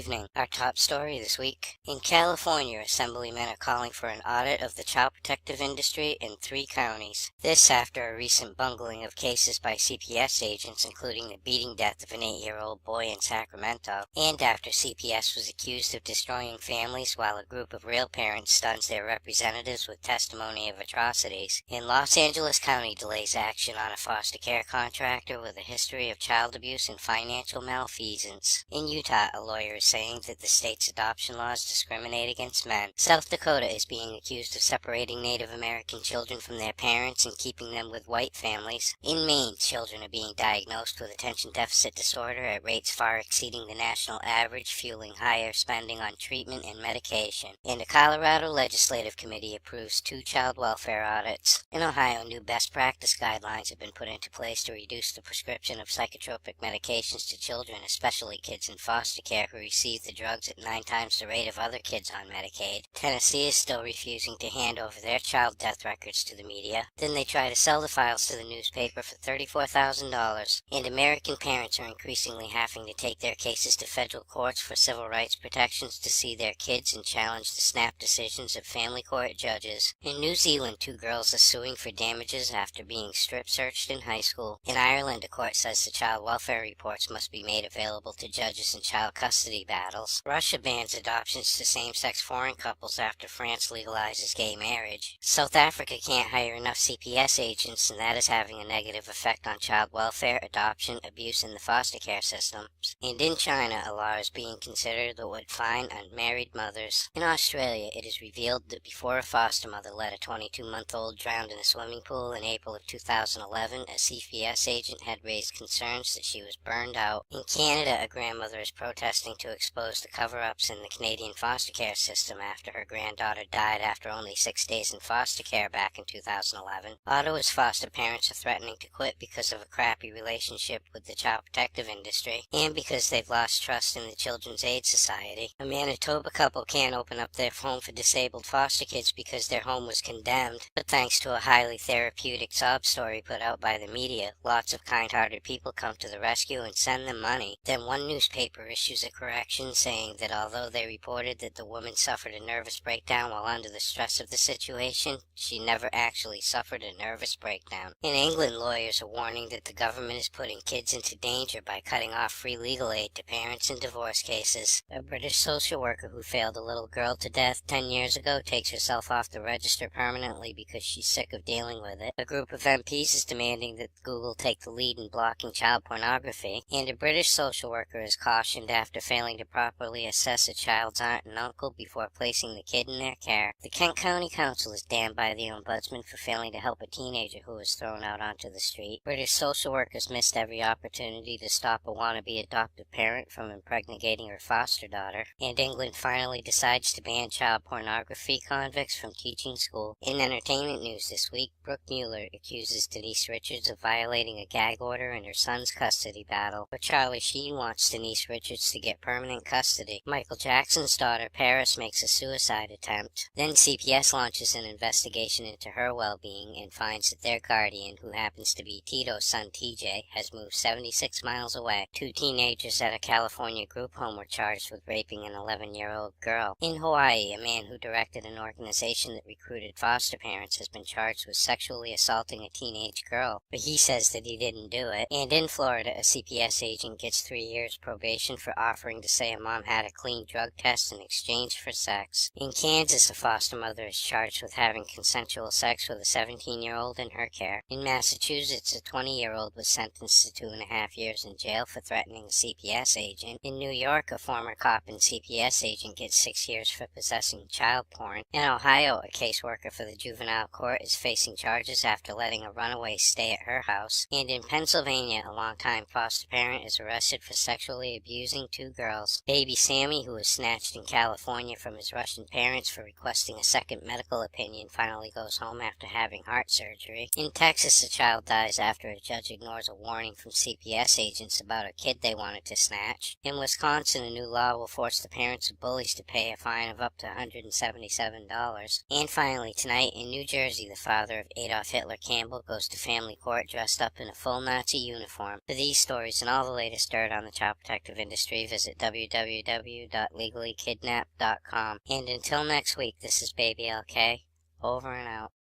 evening. Our top story this week. In California, assemblymen are calling for an audit of the child protective industry in 3 counties. This after a recent bungling of cases by CPS agents, including the beating death of an 8-year-old boy in Sacramento, and after CPS was accused of destroying families while a group of real parents stuns their representatives with testimony of atrocities. In Los Angeles County delays action on a foster care contractor with a history of child abuse and financial malfeasance. In Utah, a lawyer is saying that the state's adoption laws discriminate against men. South Dakota is being accused of separating Native American children from their parents and keeping them with white families. In Maine, children are being diagnosed with attention deficit disorder at rates far exceeding the national average, fueling higher spending on treatment and medication. And a Colorado legislative committee approves 2 child welfare audits. In Ohio, new best practice guidelines have been put into place to reduce the prescription of psychotropic medications to children, especially kids in foster care who receive the drugs at 9 times the rate of other kids on Medicaid. Tennessee is still refusing to hand over their child death records to the media. Then they try to sell the files to the newspaper for $34,000. And American parents are increasingly having to take their cases to federal courts for civil rights protections to see their kids and challenge the snap decisions of family court judges. In New Zealand, 2 girls are suing for damages after being strip searched in high school. In Ireland, a court says the child welfare reports must be made available to judges in child custody battles. Russia bans adoptions to same-sex foreign couples after France legalizes gay marriage. South Africa can't hire enough CPS agents, and that is having a negative effect on child welfare, adoption, abuse in the foster care systems. And in China, a law is being considered that would fine unmarried mothers. In Australia, it is revealed that before a foster mother let a 22-month-old drown in a swimming pool in April of 2011, a CPS agent had raised concerns that she was burned out. In Canada, a grandmother is protesting to expose the cover-ups in the Canadian foster care system after her granddaughter died after only 6 days in foster care back in 2011. Ottawa's foster parents are threatening to quit because of a crappy relationship with the child protective industry and because they've lost trust in the Children's Aid Society. A Manitoba couple can't open up their home for disabled foster kids because their home was condemned, but thanks to a highly therapeutic sob story put out by the media, lots of kind-hearted people come to the rescue and send them money. Then one newspaper issues a correction saying that although they reported that the woman suffered a nervous breakdown while under the stress of the situation, she never actually suffered a nervous breakdown. In England, lawyers are warning that the government is putting kids into danger by cutting off free legal aid to parents in divorce cases. A British social worker who failed a little girl to death 10 years ago takes herself off the register permanently because she's sick of dealing with it. A group of MPs is demanding that Google take the lead in blocking child pornography, and a British social worker is cautioned after failing to properly assess a child's aunt and uncle before placing the kid in their care. The Kent County Council is damned by the Ombudsman for failing to help a teenager who was thrown out onto the street. British social workers missed every opportunity to stop a wannabe adoptive parent from impregnating her foster daughter, and England finally decides to ban child pornography convicts from teaching school. In entertainment news this week, Brooke Mueller accuses Denise Richards of violating a gag order in her son's custody battle, but Charlie Sheen wants Denise Richards to get permanent custody. Michael Jackson's daughter Paris makes a suicide attempt. Then CPS launches an investigation into her well-being and finds that their guardian, who happens to be Tito's son TJ, has moved 76 miles away. 2 teenagers at a California group home were charged with raping an 11-year-old girl. In Hawaii, a man who directed an organization that recruited foster parents has been charged with sexually assaulting a teenage girl, but he says that he didn't do it. And in Florida, a CPS agent gets 3 years probation for offering to say a mom had a clean drug test in exchange for sex. In Kansas, a foster mother is charged with having consensual sex with a 17-year-old in her care. In Massachusetts, a 20-year-old was sentenced to 2.5 years in jail for threatening a CPS agent. In New York, a former cop and CPS agent gets 6 years for possessing child porn. In Ohio, a caseworker for the juvenile court is facing charges after letting a runaway stay at her house. And in Pennsylvania, a longtime foster parent is arrested for sexually abusing 2 girls. Baby Sammy, who was snatched in California from his Russian parents for requesting a second medical opinion, finally goes home after having heart surgery. In Texas, a child dies after a judge ignores a warning from CPS agents about a kid they wanted to snatch. In Wisconsin, a new law will force the parents of bullies to pay a fine of up to $177. And finally, tonight in New Jersey, the father of Adolf Hitler Campbell goes to family court dressed up in a full Nazi uniform. For these stories and all the latest dirt on the child protective industry, visit www.legallykidnapped.com. And until next week, this is Baby LK, over and out.